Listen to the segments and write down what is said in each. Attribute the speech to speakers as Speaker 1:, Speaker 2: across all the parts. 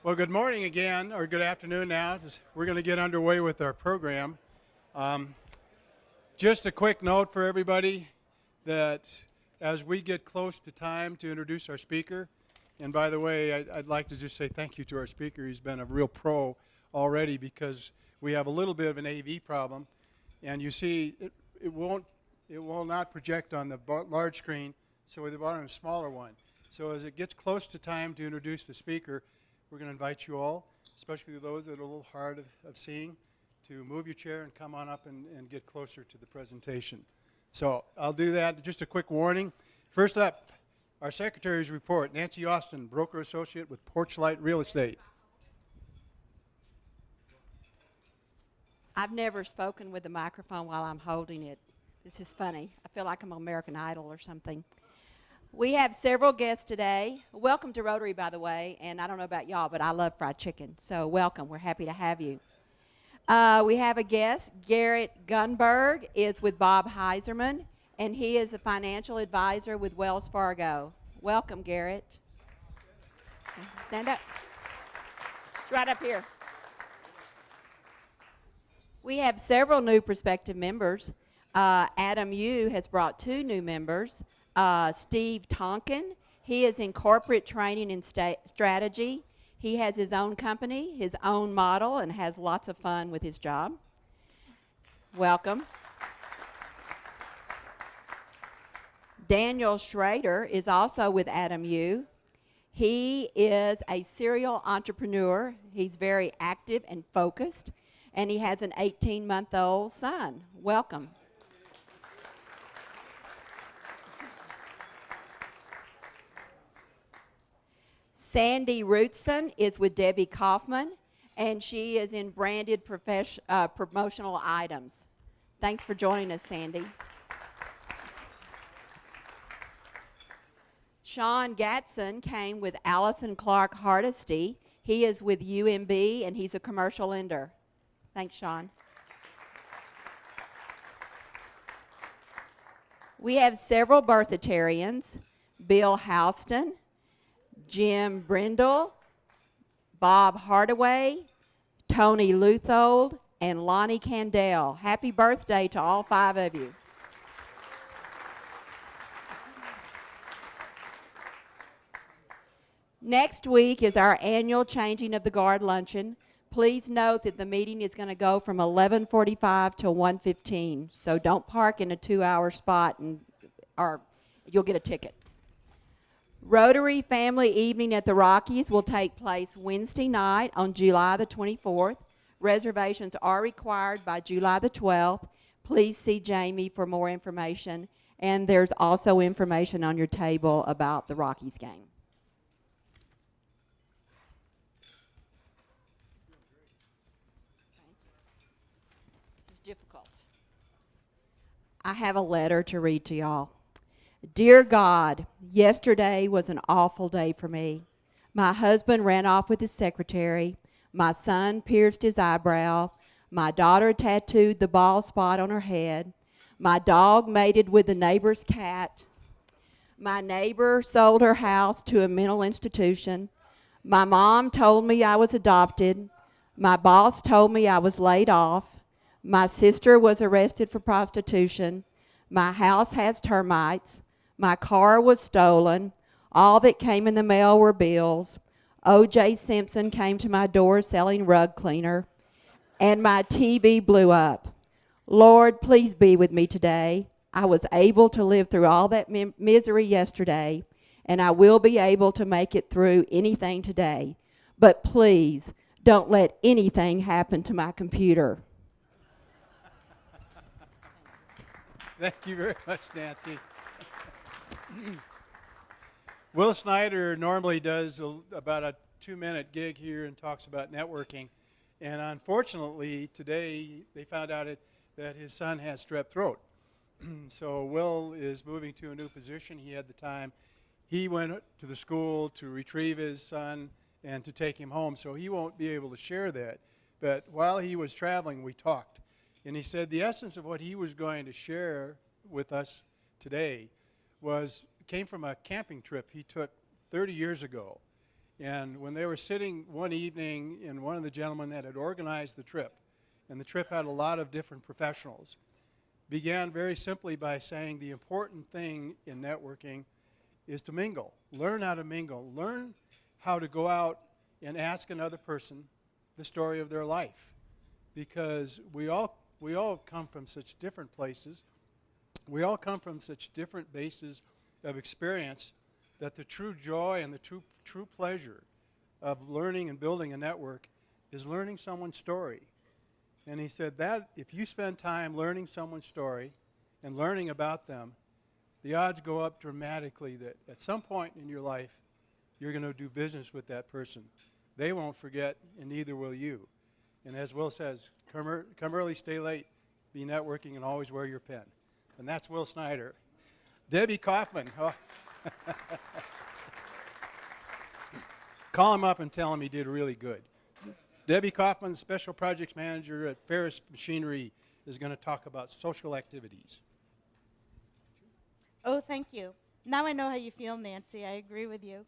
Speaker 1: Well, good morning again, or good afternoon now. We're going to get underway with our program. Just a quick note for everybody that as we get close to time to introduce our speaker, and by the way, I'd like to just say thank you to our speaker. He's been a real pro already because we have a little bit of an AV problem, and you see it will not project on the large screen, so we bought a smaller one. So as it gets close to time to introduce the speaker, we're going to invite you all, especially those that are a little hard of seeing, to move your chair and come on up and get closer to the presentation. So I'll do that. Just a quick warning. First up, our secretary's report. Nancy Austin, broker associate with Porchlight Real Estate.
Speaker 2: I've never spoken with the microphone while I'm holding it. This is funny. I feel like I'm on American Idol or something. We have several guests today. Welcome to Rotary, by the way, and I don't know about y'all, but I love fried chicken, so welcome. We're happy to have you. We have a guest. Garrett Gunberg is with Bob Heiserman, and he is a financial advisor with Wells Fargo. Welcome, Garrett. Stand up. It's right up here. We have several new prospective members. Adam Yu has brought 2 new members. Steve Tonkin, he is in corporate training and strategy. He has his own company, his own model, and has lots of fun with his job. Welcome. Daniel Schrader is also with Adam Yu. He is a serial entrepreneur. He's very active and focused, and he has an 18-month-old son. Welcome. Sandy Rootson is with Debbie Kaufman, and she is in branded promotional items. Thanks for joining us, Sandy. Sean Gatson came with Allison Clark Hardesty. He is with UMB, and he's a commercial lender. Thanks, Sean. We have several Berthatarians. Bill Houston, Jim Brindle, Bob Hardaway, Tony Luthold, and Lonnie Candell. Happy birthday to all 5 of you. Next week is our annual Changing of the Guard luncheon. Please note that the meeting is going to go from 11:45 to 1:15, so don't park in a 2-hour spot or you'll get a ticket. Rotary Family Evening at the Rockies will take place Wednesday night on July the 24th. Reservations are required by July the 12th. Please see Jamie for more information. And there's also information on your table about the Rockies game. This is difficult. I have a letter to read to y'all. Dear God, yesterday was an awful day for me. My husband ran off with his secretary. My son pierced his eyebrow. My daughter tattooed the bald spot on her head. My dog mated with the neighbor's cat. My neighbor sold her house to a mental institution. My mom told me I was adopted. My boss told me I was laid off. My sister was arrested for prostitution. My house has termites. My car was stolen. All that came in the mail were bills. O.J. Simpson came to my door selling rug cleaner. And my TV blew up. Lord, please be with me today. I was able to live through all that misery yesterday, and I will be able to make it through anything today. But please, don't let anything happen to my computer.
Speaker 1: Thank you very much, Nancy. Will Snyder normally does about a 2-minute gig here and talks about networking. And unfortunately, today they found out that his son has strep throat. So Will is moving to a new position. He had the time. He went to the school to retrieve his son and to take him home, so he won't be able to share that. But while he was traveling, we talked. And he said the essence of what he was going to share with us today came from a camping trip he took 30 years ago. And when they were sitting one evening, and one of the gentlemen that had organized the trip, and the trip had a lot of different professionals, began very simply by saying the important thing in networking is to mingle. Learn how to mingle. Learn how to go out and ask another person the story of their life. Because we all come from such different places. We all come from such different bases of experience that the true joy and the true pleasure of learning and building a network is learning someone's story. And he said that if you spend time learning someone's story and learning about them, the odds go up dramatically that at some point in your life, you're going to do business with that person. They won't forget, and neither will you. And as Will says, come early, stay late, be networking, and always wear your pen. And that's Will Snyder. Debbie Kaufman. Oh. Call him up and tell him he did really good. Debbie Kaufman, Special Projects Manager at Ferris Machinery, is going to talk about social activities.
Speaker 3: Oh, thank you. Now I know how you feel, Nancy. I agree with you.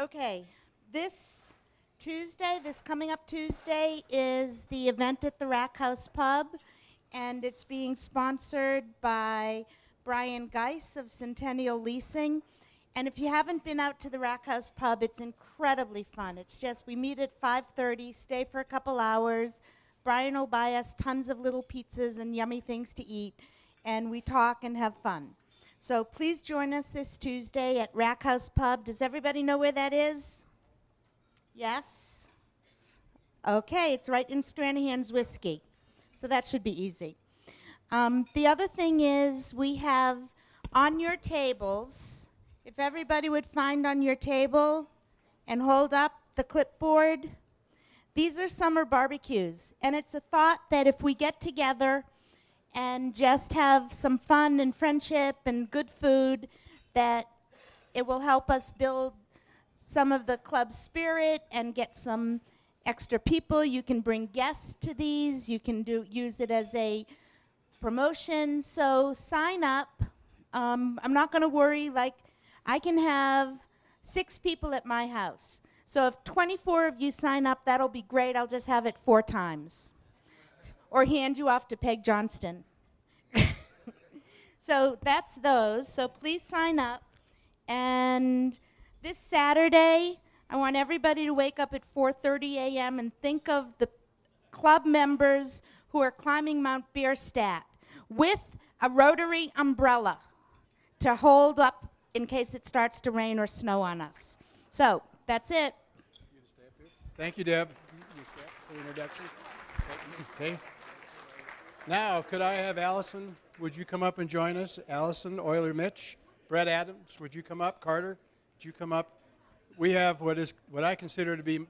Speaker 3: Okay, this coming up Tuesday, is the event at the Rack House Pub, and it's being sponsored by Brian Geis of Centennial Leasing. And if you haven't been out to the Rack House Pub, it's incredibly fun. It's just, we meet at 5:30, stay for a couple hours. Brian will buy us tons of little pizzas and yummy things to eat, and we talk and have fun. So please join us this Tuesday at Rack House Pub. Does everybody know where that is? Yes? Okay, it's right in Stranahan's Whiskey. So that should be easy. The other thing is we have on your tables, if everybody would find on your table and hold up the clipboard, these are summer barbecues. And it's a thought that if we get together and just have some fun and friendship and good food, that it will help us build some of the club spirit and get some extra people. You can bring guests to these. You can use it as a promotion. So sign up. I'm not going to worry. Like, I can have 6 people at my house. So if 24 of you sign up, that'll be great. I'll just have it 4 times. Or hand you off to Peg Johnston. So that's those. So please sign up. And this Saturday, I want everybody to wake up at 4:30 a.m. and think of the club members who are climbing Mount Bierstadt with a Rotary umbrella to hold up in case it starts to rain or snow on us. So that's it.
Speaker 1: Thank you, Deb. You stay up for the introduction. Okay. Now, could I have Allison? Would you come up and join us? Allison, Euler Mitch, Brett Adams, would you come up? Carter, would you come up? We have what I consider to be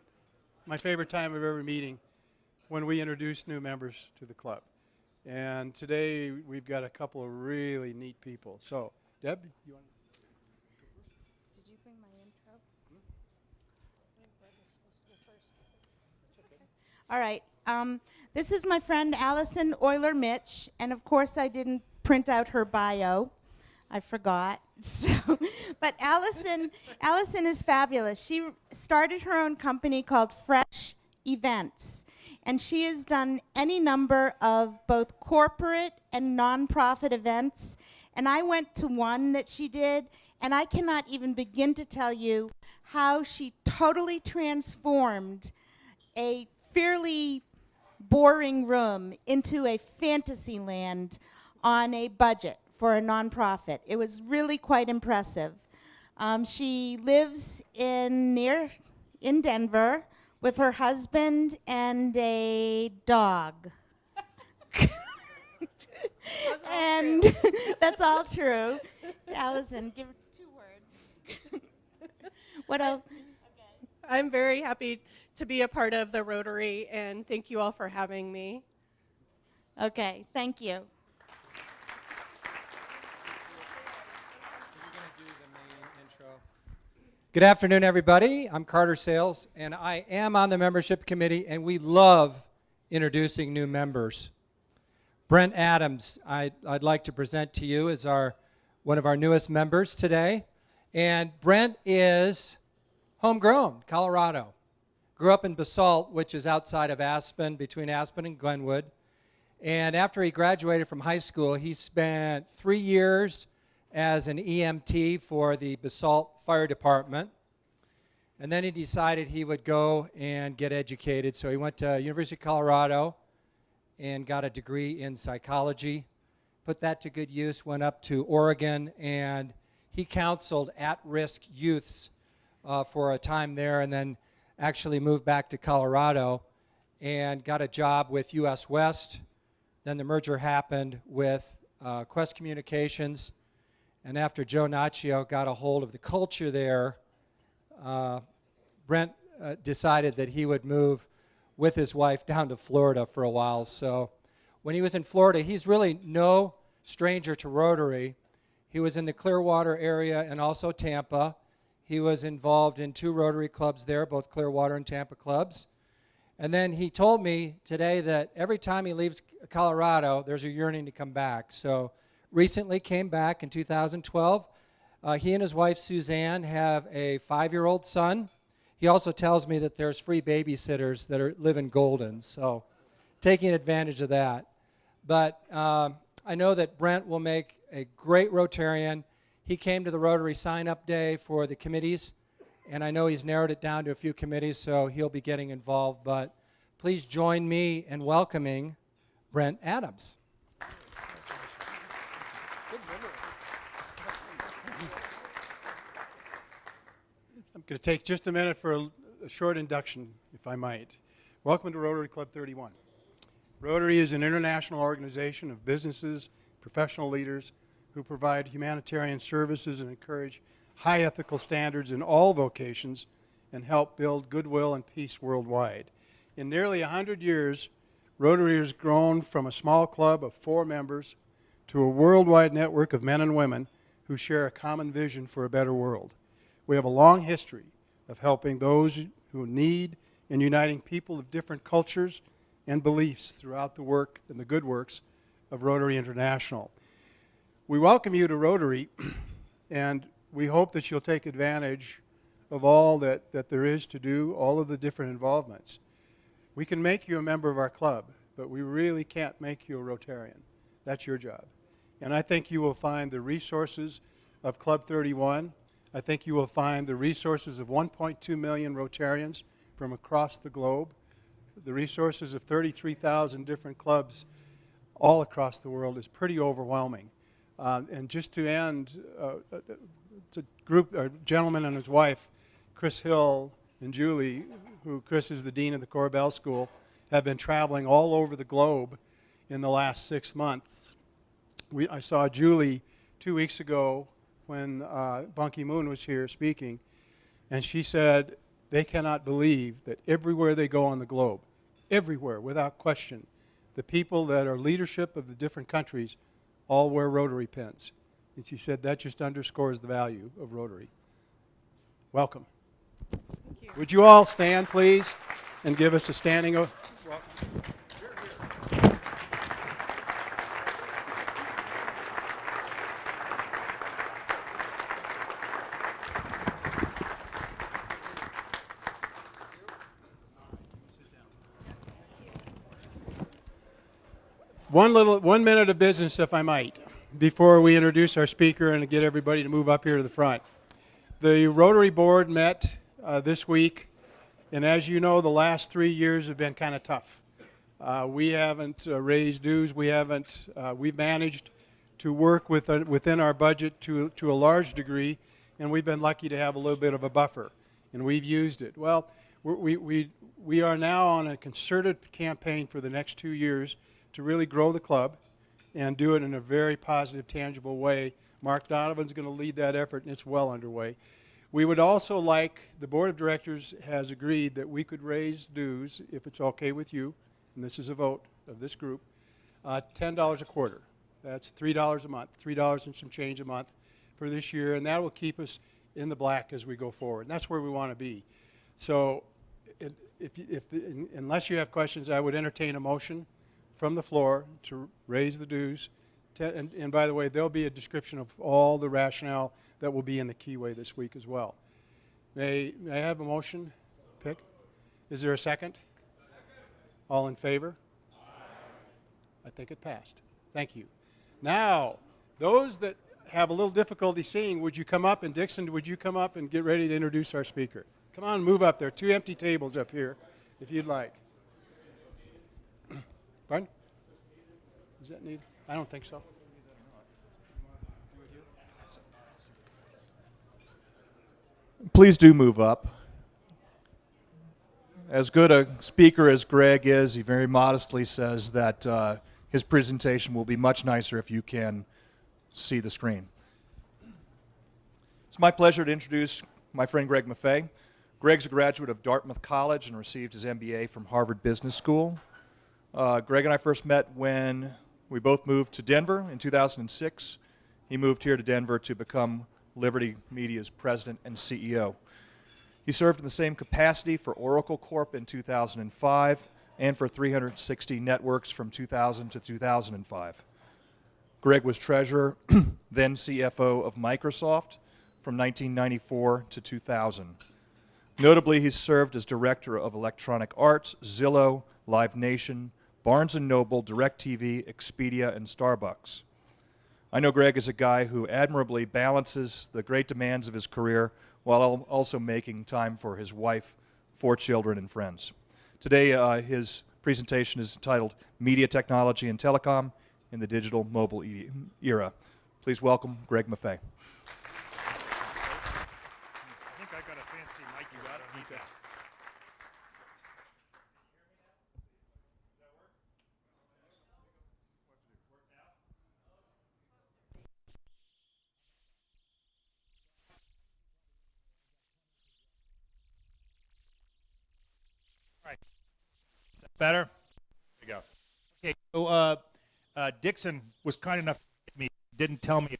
Speaker 1: my favorite time of every meeting when we introduce new members to the club. And today we've got a couple of really neat people. So, Deb, you want to?
Speaker 3: Did you bring my intro? All right. This is my friend Allison Euler Mitch, and of course I didn't print out her bio. I forgot. So, but Allison is fabulous. She started her own company called Fresh Events, and she has done any number of both corporate and nonprofit events. And I went to one that she did, and I cannot even begin to tell you how she totally transformed a fairly boring room into a fantasy land on a budget for a nonprofit. It was really quite impressive. She lives in Denver with her husband and a dog. And that's all true. Allison, give 2 words. What else?
Speaker 4: I'm very happy to be a part of the Rotary, and thank you all for having me.
Speaker 3: Okay, thank you.
Speaker 5: Good afternoon, everybody. I'm Carter Sales, and I am on the membership committee, and we love introducing new members. Brent Adams, I'd like to present to you as one of our newest members today. And Brent is homegrown, Colorado. Grew up in Basalt, which is outside of Aspen, between Aspen and Glenwood. And after he graduated from high school, he spent 3 years as an EMT for the Basalt Fire Department. And then he decided he would go and get educated. So he went to University of Colorado and got a degree in psychology. Put that to good use, went up to Oregon, and he counseled at-risk youths for a time there, and then actually moved back to Colorado and got a job with US West. Then the merger happened with Quest Communications, and after Joe Naccio got a hold of the culture there, Brent decided that he would move with his wife down to Florida for a while. So when he was in Florida, he's really no stranger to Rotary. He was in the Clearwater area and also Tampa. He was involved in 2 Rotary clubs there, both Clearwater and Tampa clubs. And then he told me today that every time he leaves Colorado, there's a yearning to come back. So recently came back in 2012. He and his wife, Suzanne, have a 5-year-old son. He also tells me that there's free babysitters that live in Golden, so taking advantage of that. But I know that Brent will make a great Rotarian. He came to the Rotary sign-up day for the committees, and I know he's narrowed it down to a few committees, so he'll be getting involved. But please join me in welcoming Brent Adams.
Speaker 1: I'm going to take just a minute for a short induction, if I might. Welcome to Rotary Club 31. Rotary is an international organization of businesses, professional leaders who provide humanitarian services and encourage high ethical standards in all vocations and help build goodwill and peace worldwide. In nearly 100 years, Rotary has grown from a small club of 4 members to a worldwide network of men and women who share a common vision for a better world. We have a long history of helping those who need and uniting people of different cultures and beliefs throughout the work and the good works of Rotary International. We welcome you to Rotary, and we hope that you'll take advantage of all that there is to do, all of the different involvements. We can make you a member of our club, but we really can't make you a Rotarian. That's your job. And I think you will find the resources of Club 31. I think you will find the resources of 1.2 million Rotarians from across the globe, the resources of 33,000 different clubs all across the world is pretty overwhelming. And just to end, it's a gentleman and his wife, Chris Hill and Julie, who Chris is the dean of the Corbell School, have been traveling all over the globe in the last 6 months. I saw Julie 2 weeks ago when Ban Ki-moon was here speaking, and she said they cannot believe that everywhere they go on the globe, everywhere, without question, the people that are leadership of the different countries all wear Rotary pins. And she said that just underscores the value of Rotary. Welcome.
Speaker 4: Thank you.
Speaker 1: Would you all stand, please, and give us a standing welcome? One minute of business, if I might, before we introduce our speaker and get everybody to move up here to the front. The Rotary Board met this week, and as you know, the last 3 years have been kind of tough. We haven't raised dues. We've managed to work within our budget to a large degree, and we've been lucky to have a little bit of a buffer, and we've used it. Well, we are now on a concerted campaign for the next 2 years to really grow the club and do it in a very positive, tangible way. Mark Donovan's going to lead that effort, and it's well underway. We would also like, the board of directors has agreed that we could raise dues, if it's okay with you, and this is a vote of this group, $10 a quarter. That's $3 a month, $3 and some change a month for this year, and that will keep us in the black as we go forward. And that's where we want to be. So unless you have questions, I would entertain a motion from the floor to raise the dues and by the way, there'll be a description of all the rationale that will be in the keyway this week as well. May I have a motion? Pick. Is there a second? All in favor? I think it passed. Thank you. Now, those that have a little difficulty seeing, would you come up? And Dixon, would you come up and get ready to introduce our speaker? Come on, move up there. 2 empty tables up here, if you'd like. Pardon? Does that need? I don't think so.
Speaker 6: Please do move up. As good a speaker as Greg is, he very modestly says that his presentation will be much nicer if you can see the screen. It's my pleasure to introduce my friend Greg Maffei. Greg's a graduate of Dartmouth College and received his MBA from Harvard Business School. Greg and I first met when we both moved to Denver in 2006. He moved here to Denver to become Liberty Media's president and CEO. He served in the same capacity for Oracle Corp in 2005 and for 360 Networks from 2000 to 2005. Greg was treasurer, then CFO of Microsoft from 1994 to 2000. Notably, he served as director of Electronic Arts, Zillow, Live Nation, Barnes & Noble, DirecTV, Expedia, and Starbucks. I know Greg is a guy who admirably balances the great demands of his career while also making time for his wife, 4 children, and friends. Today, his presentation is entitled Media Technology and Telecom in the Digital Mobile Era. Please welcome Greg Maffei.
Speaker 7: I think I got a fancy mic. You got it? Okay. All right. Is that better? There we go. Okay. So Dixon was kind enough to get me, didn't tell me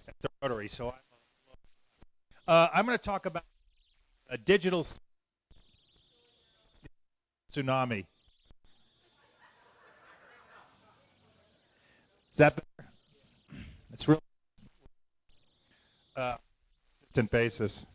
Speaker 7: at the Rotary, so I'm going to talk about a digital tsunami. Is that better? It's real. Consistent basis.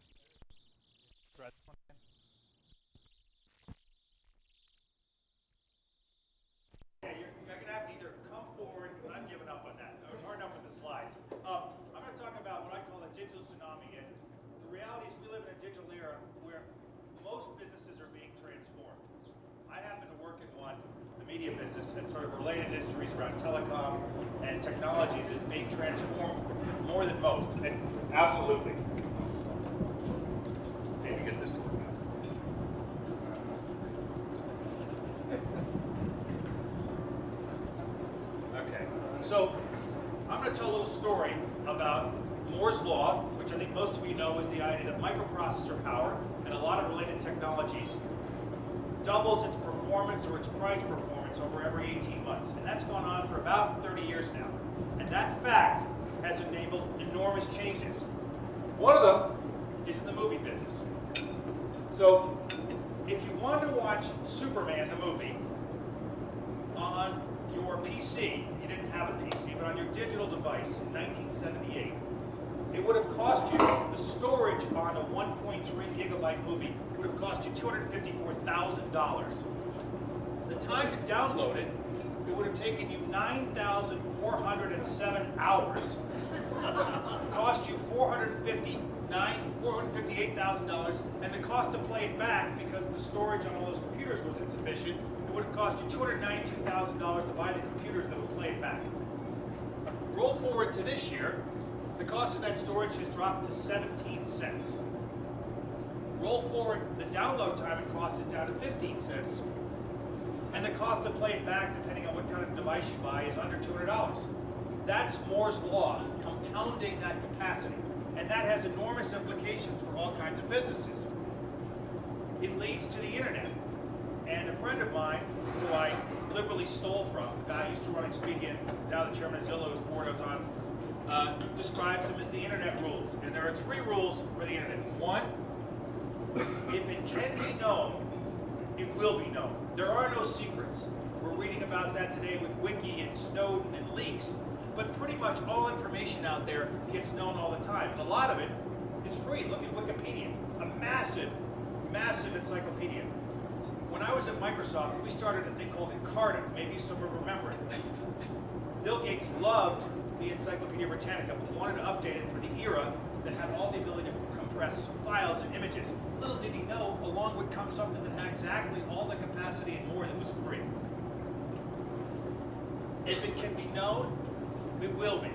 Speaker 7: Business and sort of related industries around telecom and technology that is being transformed more than most. And absolutely. Let's see if we get this to work out. Okay, so I'm going to tell a little story about Moore's Law, which I think most of you know is the idea that microprocessor power and a lot of related technologies doubles its performance or its price performance over every 18 months. And that's gone on for about 30 years now. And that fact has enabled enormous changes. One of them is in the movie business. So if you wanted to watch Superman, the movie, on your PC, you didn't have a PC, but on your digital device in 1978, it would have cost you, the storage on a 1.3 gigabyte movie would have cost you $254,000. The time to download it, it would have taken you 9,407 hours, cost you $458,000, and the cost to play it back, because the storage on all those computers was insufficient, it would have cost you $292,000 to buy the computers that would play it back. Roll forward to this year, the cost of that storage has dropped to 17 cents. Roll forward the download time and cost is down to 15 cents. And the cost to play it back, depending on what kind of device you buy, is under $200. That's Moore's Law, compounding that capacity. And that has enormous implications for all kinds of businesses. It leads to the internet. And a friend of mine, who I liberally stole from, the guy who used to run Expedia, now the chairman of Zillow, whose board I was on, describes them as the internet rules. And there are 3 rules for the internet. 1, if it can be known, it will be known. There are no secrets. We're reading about that today with Wiki and Snowden and leaks. But pretty much all information out there gets known all the time. And a lot of it is free. Look at Wikipedia, a massive, massive encyclopedia. When I was at Microsoft, we started a thing called Encarta. Maybe some will remember it. Bill Gates loved the Encyclopedia Britannica, but wanted to update it for the era that had all the ability to compress files and images. Little did he know, along would come something that had exactly all the capacity and more that was free. If it can be known, it will be.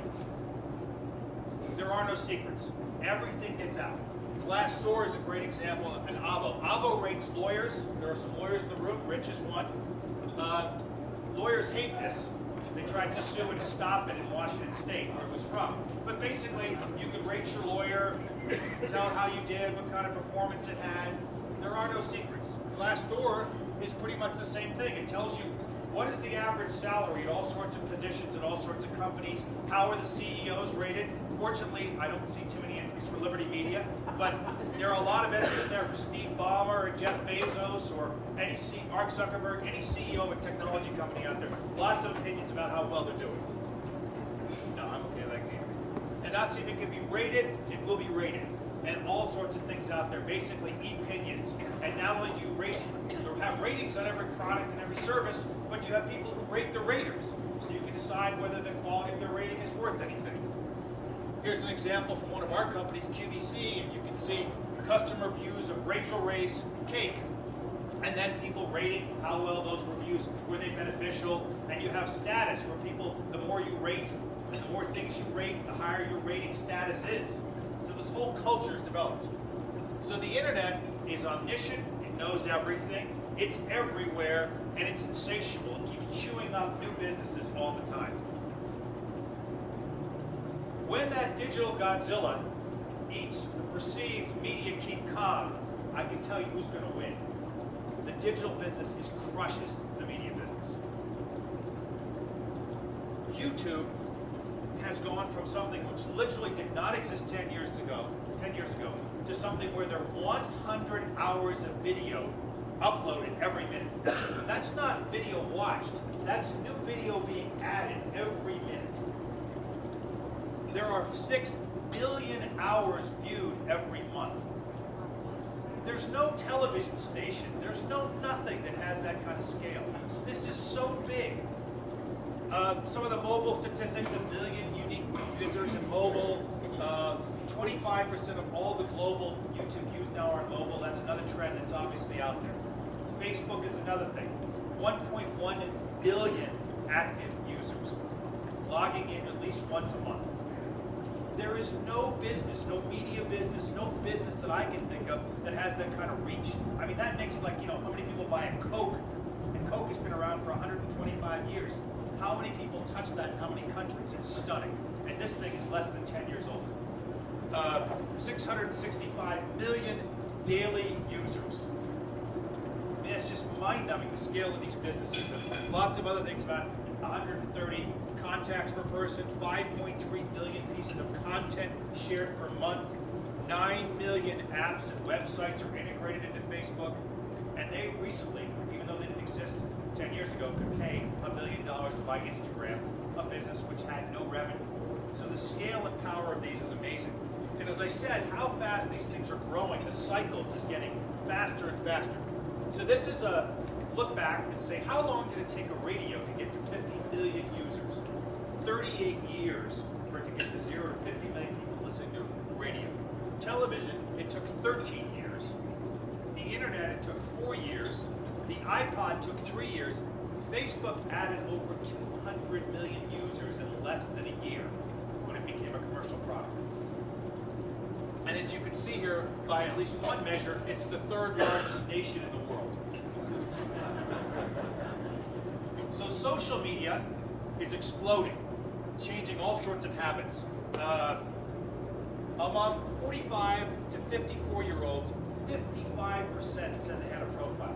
Speaker 7: There are no secrets. Everything gets out. Glassdoor is a great example, and Avo. Avo rates lawyers. There are some lawyers in the room. Rich is one. Lawyers hate this. They tried to sue it to stop it in Washington State, where it was from. But basically, you can rate your lawyer, tell how you did, what kind of performance it had. There are no secrets. Glassdoor is pretty much the same thing. It tells you what is the average salary at all sorts of positions at all sorts of companies, how are the CEOs rated. Fortunately, I don't see too many entries for Liberty Media, but there are a lot of entries there for Steve Ballmer or Jeff Bezos or Mark Zuckerberg, any CEO of a technology company out there. Lots of opinions about how well they're doing. No, I'm okay like that. And now see if it can be rated, it will be rated. And all sorts of things out there, basically opinions. And not only do you rate, or have ratings on every product and every service, but you have people who rate the raters. So you can decide whether the quality of their rating is worth anything. Here's an example from one of our companies, QVC, and you can see customer views of Rachel Ray's cake, and then people rating how well those reviews, were they beneficial, and you have status where people, the more you rate, and the more things you rate, the higher your rating status is. So this whole culture is developed. So the internet is omniscient, it knows everything, it's everywhere, and it's insatiable. It keeps chewing up new businesses all the time. When that digital Godzilla eats the perceived media King Kong, I can tell you who's going to win. The digital business crushes the media business. YouTube has gone from something which literally did not exist 10 years ago, to something where there are 100 hours of video uploaded every minute. That's not video watched. That's new video being added every minute. There are 6 billion hours viewed every month. There's no television station. There's no nothing that has that kind of scale. This is so big. Some of the mobile statistics, 1 million unique visitors in mobile. 25% of all the global YouTube views now are on mobile. That's another trend that's obviously out there. Facebook is another thing. 1.1 billion active users, logging in at least once a month. There is no business, no media business, no business that I can think of that has that kind of reach. I mean, that makes like, how many people buy a Coke? And Coke has been around for 125 years. How many people touch that in how many countries? It's stunning. And this thing is less than 10 years old. 665 million daily users. I mean, it's just mind-numbing, the scale of these businesses. And lots of other things, about 130 contacts per person, 5.3 billion pieces of content shared per month, 9 million apps and websites are integrated into Facebook, and they recently, even though they didn't exist 10 years ago, could pay $1 billion to buy Instagram, a business which had no revenue. So the scale and power of these is amazing. And as I said, how fast these things are growing, the cycles is getting faster and faster. So this is a look back and say, how long did it take a radio to get to 50 million users? 38 years for it to get to 0 to 50 million people listening to radio. Television, it took 13 years. The internet, it took 4 years. The iPod took 3 years. Facebook added over 200 million users in less than a year when it became a commercial product. And as you can see here, by at least one measure, it's the 3rd largest nation in the world. So social media is exploding, changing all sorts of habits. Among 45 to 54-year-olds, 55% said they had a profile.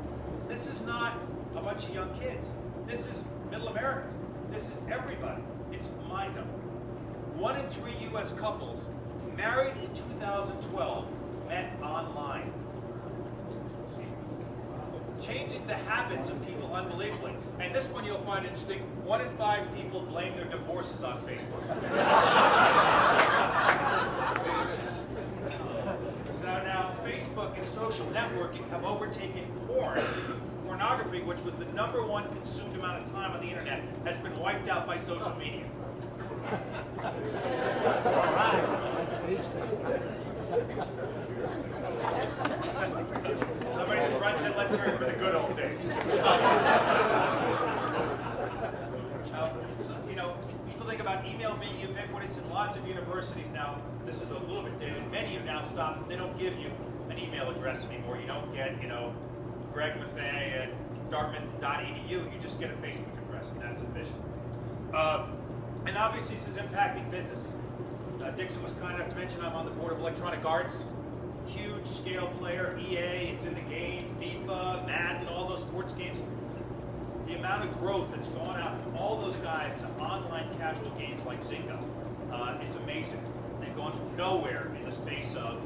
Speaker 7: This is not a bunch of young kids. This is middle America. This is everybody. It's mind-numbing. 1 in 3 U.S. couples married in 2012 met online. changing the habits of people unbelievably. And this one you'll find interesting. 1 in 5 people blame their divorces on Facebook. So now Facebook and social networking have overtaken pornography, which was the #1 consumed amount of time on the internet, has been wiped out by social media. Somebody in the front said, let's hear it for the good old days. People think about email being ubiquitous in lots of universities now. This is a little bit dated. Many have now stopped. They don't give you an email address anymore. You don't get, Greg Maffei at dartmouth.edu. You just get a Facebook address, and that's sufficient. And obviously, this is impacting business. Dixon was kind enough to mention I'm on the board of Electronic Arts. Huge scale player, EA, it's in the game, FIFA, Madden, all those sports games. The amount of growth that's gone out from all those guys to online casual games like Zynga is amazing. They've gone from nowhere in the space of,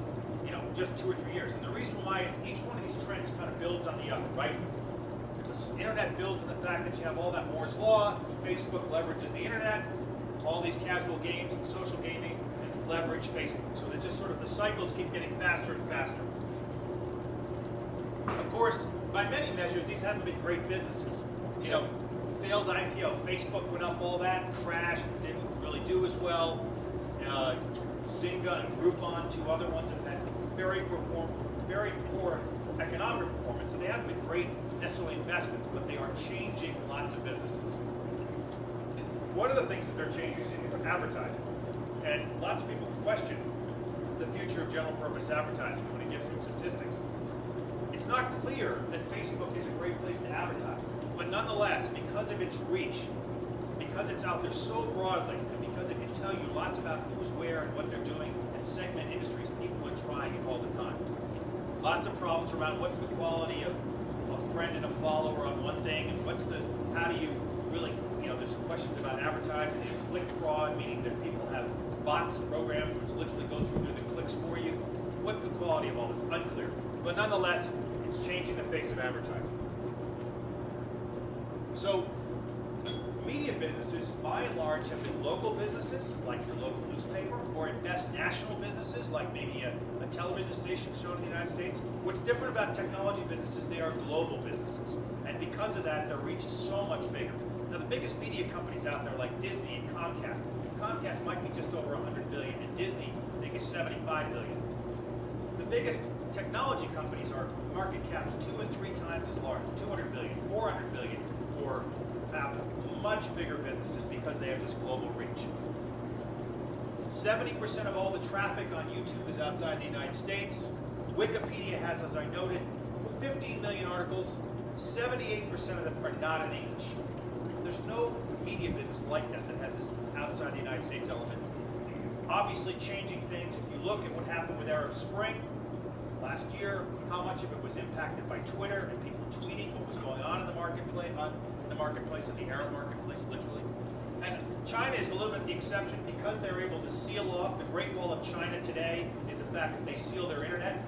Speaker 7: just 2 or 3 years. And the reason why is each one of these trends kind of builds on the other, right? The internet builds on the fact that you have all that Moore's Law. Facebook leverages the internet. All these casual games and social gaming leverage Facebook. So they're just sort of, the cycles keep getting faster and faster. Of course, by many measures, these haven't been great businesses. Failed IPO, Facebook went up, all that, crashed, didn't really do as well. Zynga and Groupon, 2 other ones, have had very poor economic performance. So they haven't been great necessarily investments, but they are changing lots of businesses. One of the things that they're changing is advertising. And lots of people question the future of general purpose advertising when it gives them statistics. It's not clear that Facebook is a great place to advertise. But nonetheless, because of its reach, because it's out there so broadly, and because it can tell you lots about who's where and what they're doing, and segment industries, people are trying it all the time. Lots of problems around what's the quality of a friend and a follower on one thing, and how do you really, there's questions about advertising and click fraud, meaning that people have bots programs which literally go through the clicks for you. What's the quality of all this? Unclear. But nonetheless, it's changing the face of advertising. So, media businesses, by and large, have been local businesses, like your local newspaper, or at best national businesses, like maybe a television station shown in the United States. What's different about technology businesses, they are global businesses. And because of that, their reach is so much bigger. Now, the biggest media companies out there, like Disney and Comcast might be just over 100 billion, and Disney, I think, is 75 billion. The biggest technology companies are market caps 2 and 3 times as large, 200 billion, 400 billion for Apple. Much bigger businesses because they have this global reach. 70% of all the traffic on YouTube is outside the United States. Wikipedia has, as I noted, 15 million articles. 78% of them are not in English. There's no media business like that has this outside the United States element. Obviously changing things. If you look at what happened with Arab Spring last year, how much of it was impacted by Twitter and people tweeting what was going on in the marketplace, in the Arab marketplace, literally. And China is a little bit the exception because they're able to seal off. The Great Wall of China today is the fact that they seal their internet.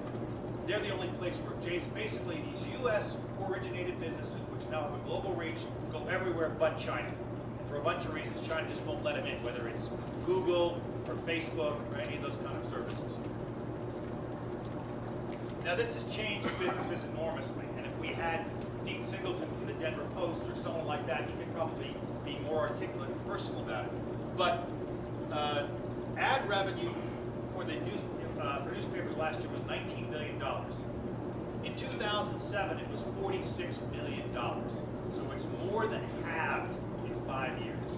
Speaker 7: They're the only place where basically these U.S. originated businesses, which now have a global reach, go everywhere but China. And for a bunch of reasons, China just won't let them in, whether it's Google or Facebook or any of those kind of services. Now this has changed businesses enormously, and if we had Dean Singleton from the Denver Post or someone like that, he could probably be more articulate and personal about it. But ad revenue for the for newspapers last year was $19 billion. In 2007, it was $46 billion. So it's more than halved in 5 years.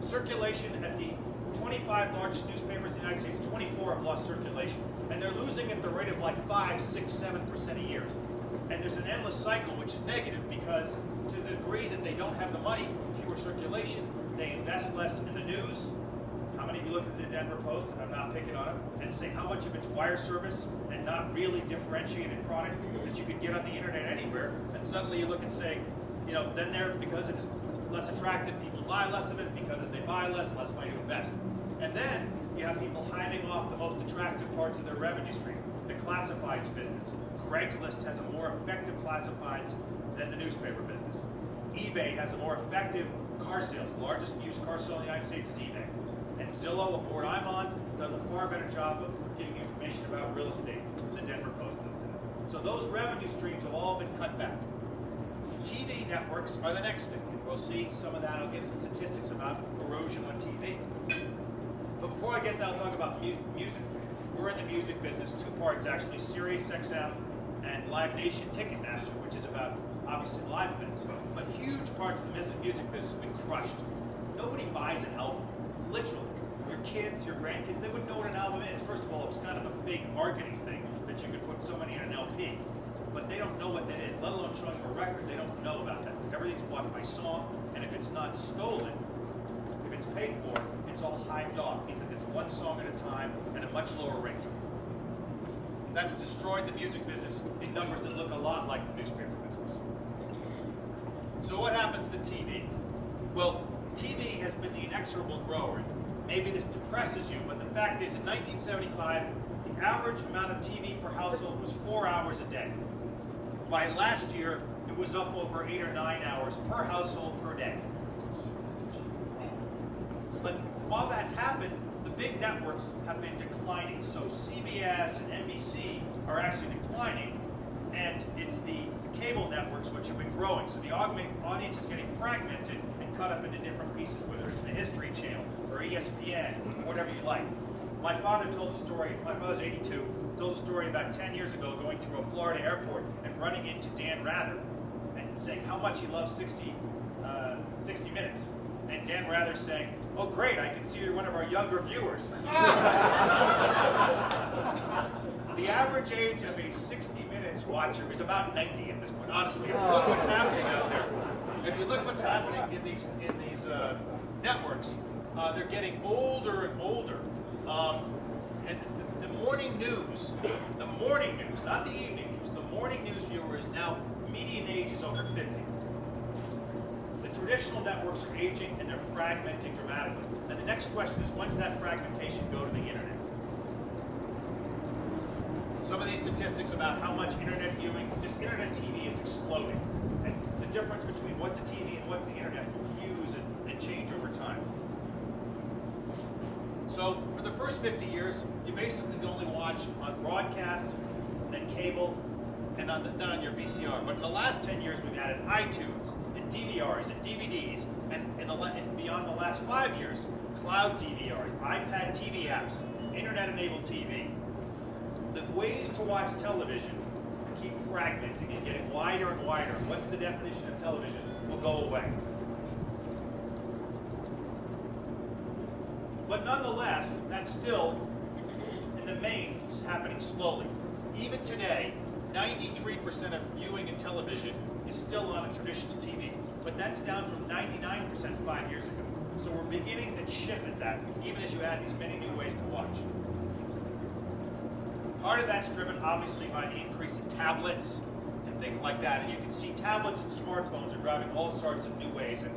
Speaker 7: Circulation at the 25 largest newspapers in the United States, 24 have lost circulation. And they're losing at the rate of like 5, 6, 7% a year. And there's an endless cycle, which is negative because to the degree that they don't have the money from fewer circulation, they invest less in the news. How many of you look at the Denver Post, and I'm not picking on it, and say how much of it's wire service and not really differentiated product that you could get on the internet anywhere, and suddenly you look and say, then because it's less attractive, people buy less of it, because if they buy less money to invest. And then, you have people hiving off the most attractive parts of their revenue stream, the classifieds business. Craigslist has a more effective classifieds than the newspaper business. eBay has a more effective car sales. The largest used car sale in the United States is eBay. And Zillow, a board I'm on, does a far better job of giving you information about real estate than the Denver Post does today. So those revenue streams have all been cut back. TV networks are the next thing. We'll see some of that. I'll give some statistics about erosion on TV. But before I get there, I'll talk about music. We're in the music business, two parts actually, Sirius XM and Live Nation Ticketmaster, which is about, obviously, live events. But huge parts of the music business have been crushed. Nobody buys an album, literally. Your kids, your grandkids, they wouldn't know what an album is. First of all, it's kind of a fake marketing thing that you could put so many in an LP. But they don't know what that is, let alone showing a record. They don't know about that. Everything's bought by song, and if it's not stolen, if it's paid for, it's all hived off because it's one song at a time at a much lower rate. That's destroyed the music business in numbers that look a lot like the newspaper business. So what happens to TV? Well, TV has been the inexorable grower. Maybe this depresses you, but the fact is in 1975, the average amount of TV per household was 4 hours a day. By last year, it was up over 8 or 9 hours per household per day. But while that's happened, the big networks have been declining. So CBS and NBC are actually declining, and it's the cable networks which have been growing. So the audience is getting fragmented and cut up into different pieces, whether it's the History Channel or ESPN, whatever you like. My father told a story, my father's 82, told a story about 10 years ago going through a Florida airport and running into Dan Rather and saying how much he loves 60 Minutes. And Dan Rather saying, "Oh great, I can see you're one of our younger viewers." The average age of a 60 Minutes watcher is about 90 at this point, honestly. If you look what's happening out there, if you look what's happening in these networks, they're getting older and older. And the morning news, not the evening news, the morning news viewer is now, median age is over 50. The traditional networks are aging and they're fragmenting dramatically. And the next question is, when does that fragmentation go to the internet? Some of these statistics about how much internet viewing, just internet TV is exploding. And the difference between what's a TV and what's the internet will fuse and change over time. So for the first 50 years, you basically could only watch on broadcast, then cable, and then on your VCR. But in the last 10 years, we've added iTunes, and DVRs, and DVDs, and beyond the last 5 years, cloud DVRs, iPad TV apps, internet-enabled TV. The ways to watch television keep fragmenting and getting wider and wider. What's the definition of television will go away. But nonetheless, that's still, in the main, happening slowly. Even today, 93% of viewing in television is still on a traditional TV, but that's down from 99% 5 years ago. So we're beginning to chip at that, even as you add these many new ways to watch. Part of that's driven, obviously, by the increase in tablets and things like that. And you can see tablets and smartphones are driving all sorts of new ways. And,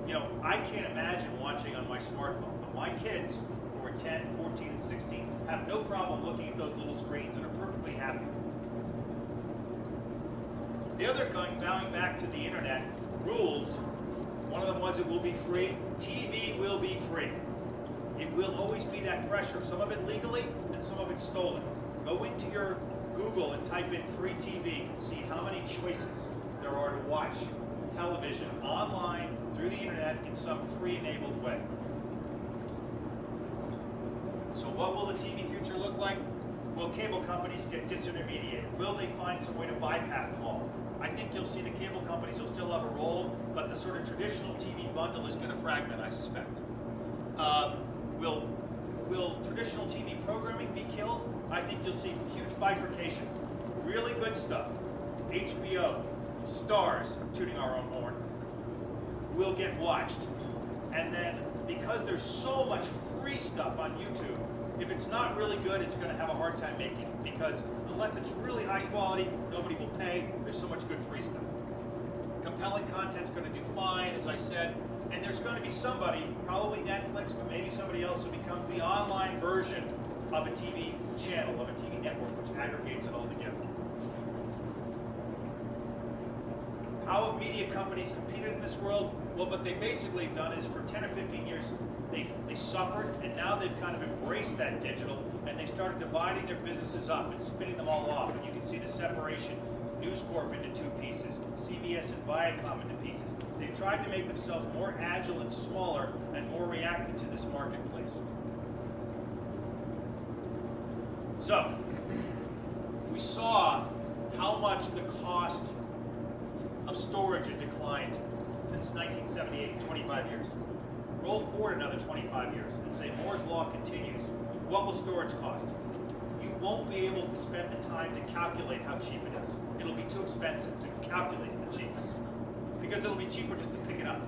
Speaker 7: you know, I can't imagine watching on my smartphone. But my kids, who are 10, 14, and 16, have no problem looking at those little screens and are perfectly happy. The other going back to the internet rules, one of them was it will be free. TV will be free. It will always be that pressure, some of it legally and some of it stolen. Go into your Google and type in free TV and see how many choices there are to watch television online, through the internet, in some free-enabled way. So what will the TV future look like? Will cable companies get disintermediated? Will they find some way to bypass them all? I think you'll see the cable companies will still have a role, but the sort of traditional TV bundle is going to fragment, I suspect. Will traditional TV programming be killed? I think you'll see huge bifurcation. Really good stuff, HBO, Stars, tooting our own horn, will get watched. And then, because there's so much free stuff on YouTube, if it's not really good, it's going to have a hard time making it. Because unless it's really high quality, nobody will pay. There's so much good free stuff. Compelling content's going to do fine, as I said. And there's going to be somebody, probably Netflix, but maybe somebody else, who becomes the online version of a TV channel, of a TV network, which aggregates it all together. How have media companies competed in this world? Well, what they basically have done is for 10 or 15 years, they suffered, and now they've kind of embraced that digital, and they've started dividing their businesses up and spinning them all off. And you can see the separation, News Corp into two pieces, CBS and Viacom into pieces. They've tried to make themselves more agile and smaller and more reactive to this marketplace. So, we saw how much the cost of storage had declined since 1978, 25 years. Roll forward another 25 years and say Moore's Law continues. What will storage cost? You won't be able to spend the time to calculate how cheap it is. It'll be too expensive to calculate the cheapness, because it'll be cheaper just to pick it up.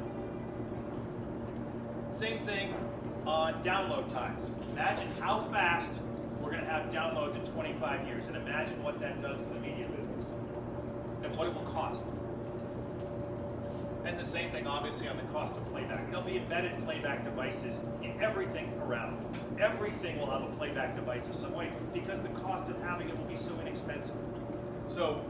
Speaker 7: Same thing on download times. Imagine how fast we're going to have downloads in 25 years, and imagine what that does to the media business and what it will cost. And the same thing, obviously, on the cost of playback. There'll be embedded playback devices in everything around. Everything will have a playback device of some way, because the cost of having it will be so inexpensive. So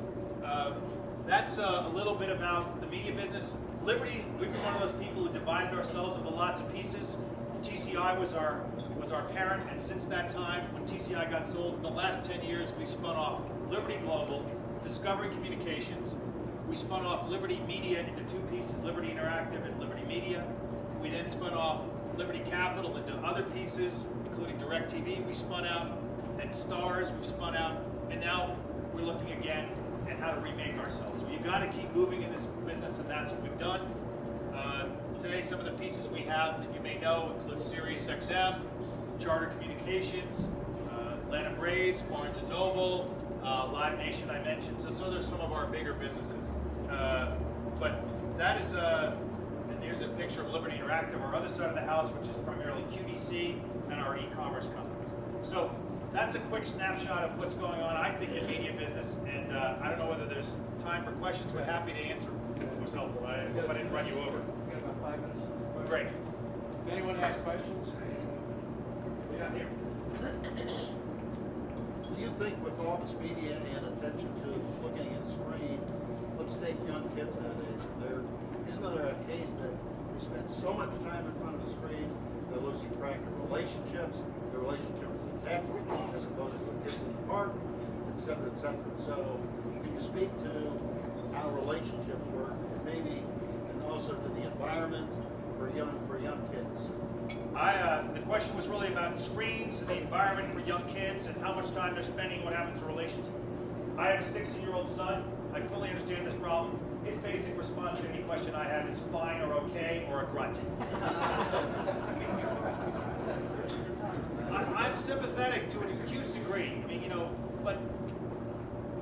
Speaker 7: that's a little bit about the media business. Liberty, we've been one of those people who divided ourselves into lots of pieces. TCI was our parent, and since that time, when TCI got sold, in the last 10 years, we spun off Liberty Global, Discovery Communications. We spun off Liberty Media into two pieces, Liberty Interactive and Liberty Media. We then spun off Liberty Capital into other pieces, including DirecTV. We spun out, and Stars we've spun out, and now we're looking again at how to remake ourselves. So you've got to keep moving in this business, and that's what we've done. Today, some of the pieces we have that you may know include Sirius XM, Charter Communications, Atlanta Braves, Barnes & Noble, Live Nation I mentioned. So there's some of our bigger businesses. But that is, and here's a picture of Liberty Interactive, our other side of the house, which is primarily QVC and our e-commerce companies. So that's a quick snapshot of what's going on, I think, in media business. And I don't know whether there's time for questions, but happy to answer. It was helpful. I hope I didn't run you over.
Speaker 1: We got about 5 minutes.
Speaker 7: Great.
Speaker 1: If anyone has questions?
Speaker 7: Yeah, here.
Speaker 8: Do you think with all this media and attention to looking at a screen, let's take young kids nowadays, isn't it a case that we spend so much time in front of the screen, they're losing track of relationships, their relationships in text, as opposed to kids in the park, et cetera, et cetera. So can you speak to how relationships work, maybe, and also to the environment for young kids?
Speaker 7: The question was really about screens and the environment for young kids and how much time they're spending, what happens to relations. I have a 16-year-old son. I fully understand this problem. His basic response to any question I have is fine or okay or a grunt. I'm sympathetic to a huge degree. I mean, but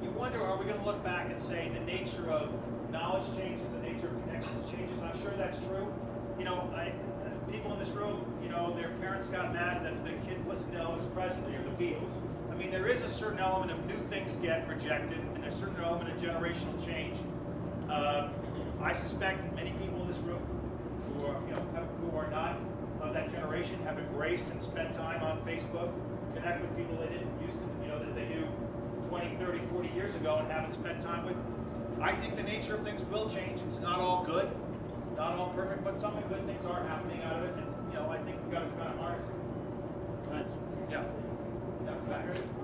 Speaker 7: you wonder, are we going to look back and say the nature of knowledge changes, the nature of connections changes? I'm sure that's true. People in this room, their parents got mad that the kids listened to Elvis Presley or the Beatles. I mean, there is a certain element of new things get rejected, and there's a certain element of generational change. I suspect many people in this room who are not of that generation have embraced and spent time on Facebook, connect with people they didn't used to, that they knew 20, 30, 40 years ago and haven't spent time with. I think the nature of things will change. It's not all good. It's not all perfect, but some good things are happening out of it. And, I think we've got to kind of harness it.
Speaker 8: Thanks.
Speaker 7: Yeah.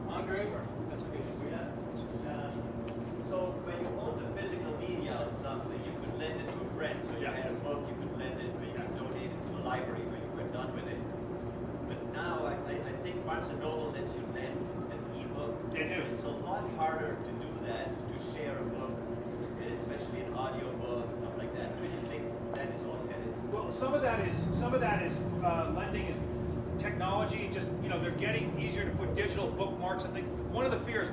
Speaker 1: Andre? That's okay.
Speaker 9: So when you owned the physical media or something, you could lend it to a friend. So you
Speaker 7: Yeah.
Speaker 9: had a book, you could lend it, or you could donate it to a library when you were done with it. But now I think Barnes & Noble lets you lend an e-book.
Speaker 7: They do.
Speaker 9: It's a lot harder to do that, to share a book, especially an audio book, something like that. Where do you think that is all headed?
Speaker 7: Well, some of that is lending is technology. Just they're getting easier to put digital bookmarks and things. One of the fears,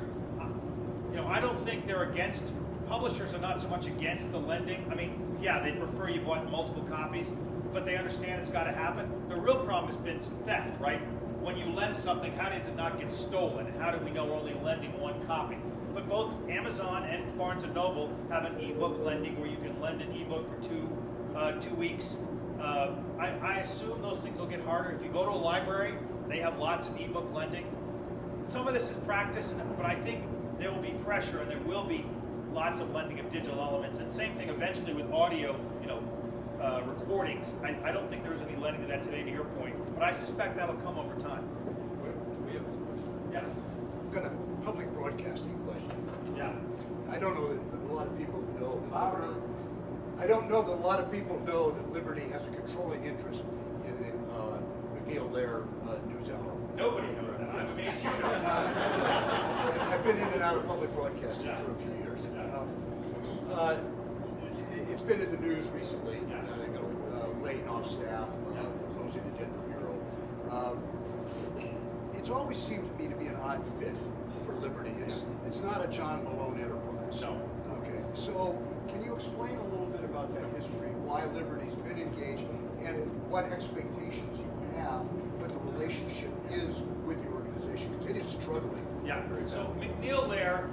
Speaker 7: I don't think they're against. Publishers are not so much against the lending. I mean, yeah, they prefer you bought multiple copies, but they understand it's got to happen. The real problem has been theft, right? When you lend something, how does it not get stolen? And how do we know we're only lending one copy? But both Amazon and Barnes & Noble have an ebook lending where you can lend an ebook for two weeks I assume those things will get harder. If you go to a library, they have lots of ebook lending. Some of this is practice, but I think there will be pressure and there will be lots of lending of digital elements. And same thing eventually with audio, recordings. I don't think there's any lending of that today, to your point, but I suspect that'll come over time. Yeah.
Speaker 10: I've got a public broadcasting question.
Speaker 7: Yeah.
Speaker 10: I don't know that a lot of people know that Liberty, I don't know that a lot of people know that Liberty has a controlling interest in the McNeil Lair news hour.
Speaker 7: Nobody knows that. I'm amazed you know.
Speaker 10: I've been in and out of public broadcasting for a few years. It's been in the news recently, laying off staff, closing the Denver bureau. It's always seemed to me to be an odd fit for Liberty. It's not a John Malone enterprise.
Speaker 7: No.
Speaker 10: Okay, so can you explain a little bit about that history, why Liberty's been engaged, and what expectations you have, what the relationship is with the organization, because it is struggling.
Speaker 7: Yeah, so McNeil Lair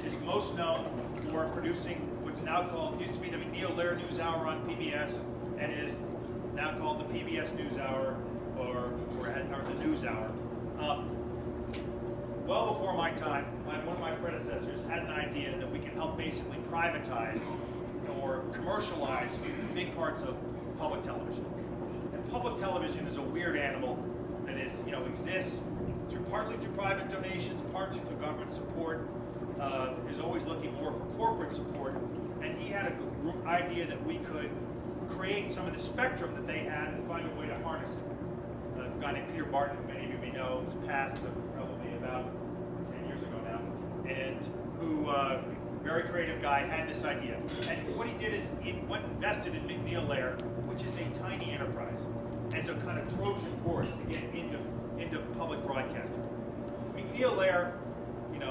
Speaker 7: is most known for producing what's now called, used to be the McNeil Lair News Hour on PBS, and is now called the PBS News Hour, or the News Hour. Well before my time, one of my predecessors had an idea that we can help basically privatize or commercialize big parts of public television. And public television is a weird animal that is, exists partly through private donations, partly through government support, is always looking more for corporate support. And he had an idea that we could create some of the spectrum that they had and find a way to harness it. A guy named Peter Barton, who many of you may know, who's passed probably about 10 years ago now, and who, very creative guy, had this idea. And what he did is he went and invested in McNeil Lair, which is a tiny enterprise, as a kind of Trojan horse to get into public broadcasting. McNeil Lair, and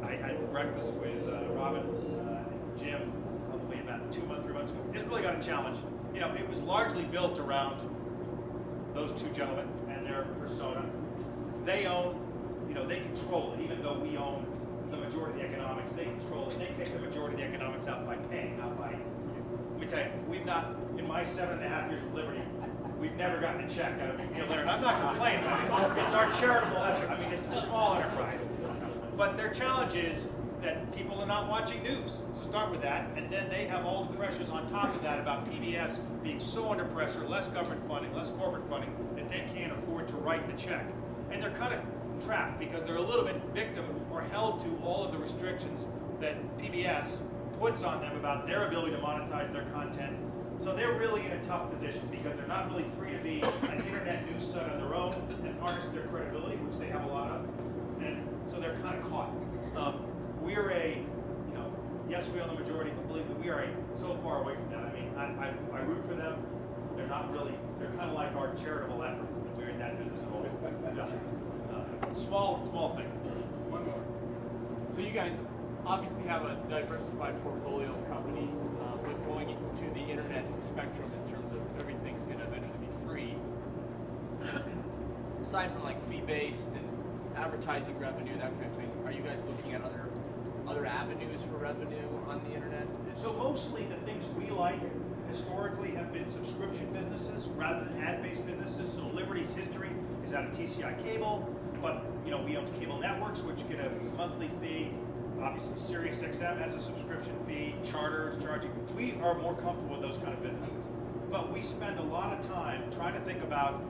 Speaker 7: I had breakfast with Robin and Jim probably about 3 months ago. It's really got a challenge. It was largely built around those two gentlemen and their persona. They own, they control it, even though we own the majority of the economics, they control it. They take the majority of the economics out by paying, not by, let me tell you, we've not, in my 7.5 years of Liberty, we've never gotten a check out of McNeil Lair. And I'm not complaining about it. It's our charitable effort. I mean, it's a small enterprise. But their challenge is that people are not watching news. So start with that, and then they have all the pressures on top of that about PBS being so under pressure, less government funding, less corporate funding, that they can't afford to write the check. And they're kind of trapped because they're a little bit victim or held to all of the restrictions that PBS puts on them about their ability to monetize their content. So they're really in a tough position because they're not really free to be an internet news site on their own and harness their credibility, which they have a lot of. And so they're kind of caught. We're yes, we own the majority, but believe me, we are so far away from that. I mean, I root for them. They're not really, they're kind of like our charitable effort that we're in that business of always. Small thing.
Speaker 11: One more. So you guys obviously have a diversified portfolio of companies, but going into the internet spectrum in terms of everything's going to eventually be free. Aside from like fee-based and advertising revenue, that kind of thing, are you guys looking at other avenues for revenue on the internet?
Speaker 7: So mostly the things we like historically have been subscription businesses rather than ad-based businesses. So Liberty's history is out of TCI Cable, but we own cable networks which get a monthly fee. Obviously SiriusXM has a subscription fee, Charter is charging. We are more comfortable with those kind of businesses. But we spend a lot of time trying to think about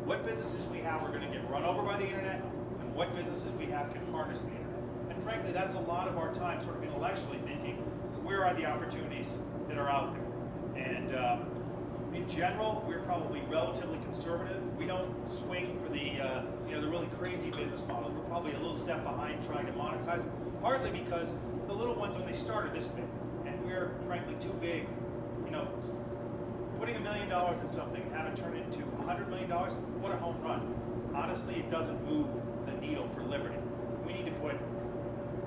Speaker 7: what businesses we have are going to get run over by the internet and what businesses we have can harness the internet. And frankly, that's a lot of our time sort of intellectually thinking, where are the opportunities that are out there? And in general, we're probably relatively conservative. We don't swing for the really crazy business models. We're probably a little step behind trying to monetize them, partly because the little ones, when they start, are this big. And we're frankly too big. Putting $1 million in something and have it turn into $100 million, what a home run. Honestly, it doesn't move the needle for Liberty. We need to put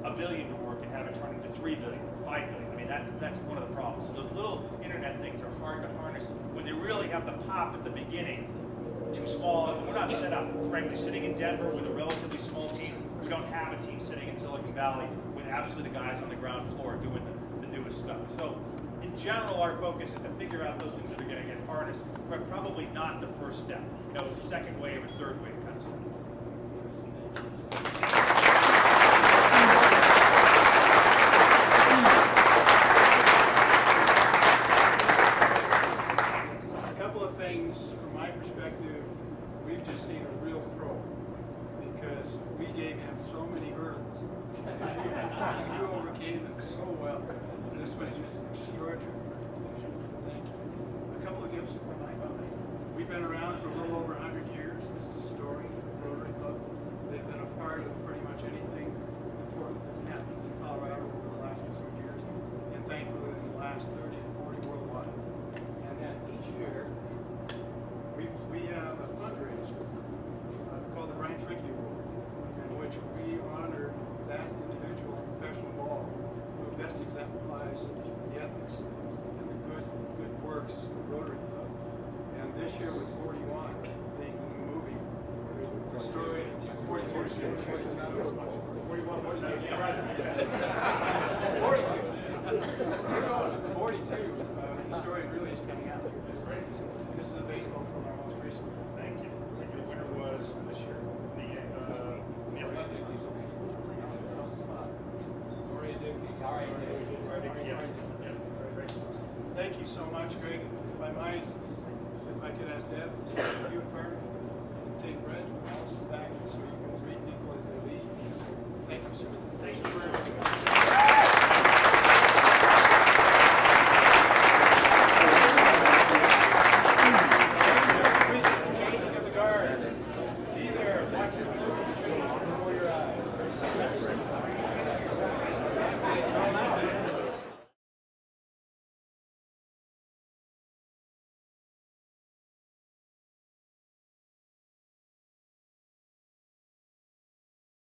Speaker 7: $1 billion to work and have it turn into $3 billion or $5 billion. I mean, that's one of the problems. So those little internet things are hard to harness when they really have the pop at the beginning. Too small, and we're not set up. Frankly, sitting in Denver with a relatively small team, we don't have a team sitting in Silicon Valley with absolutely the guys on the ground floor doing the newest stuff. So in general, our focus is to figure out those things that are going to get hardest, but probably not the first step. You know, second wave or third wave kind of stuff.
Speaker 1: A couple of things from my perspective, we've just seen a real pro because we gave him so many hurdles. And you overcame them so well. This was just extraordinary. Thank you. A couple of gifts from my company. We've been around for a little over 100 years. This is a story of the Rotary Club. They've been a part of pretty much anything important that's happened in Colorado over the last 2 years, and thankfully in the last 30 and 40 worldwide. And then each year, we have a fundraiser called the Brian Shrinky Award, in which we honor that individual professional ball who best exemplifies the ethics and the good works of Rotary Club. And this year with 41 being the new movie, the story, 42, 42, the story really is coming out. This is a baseball from our most recent one.
Speaker 7: Thank you. And your winner was this year, the Olympics.
Speaker 1: Thank you so much, Greg. If I might, if I could ask Deb.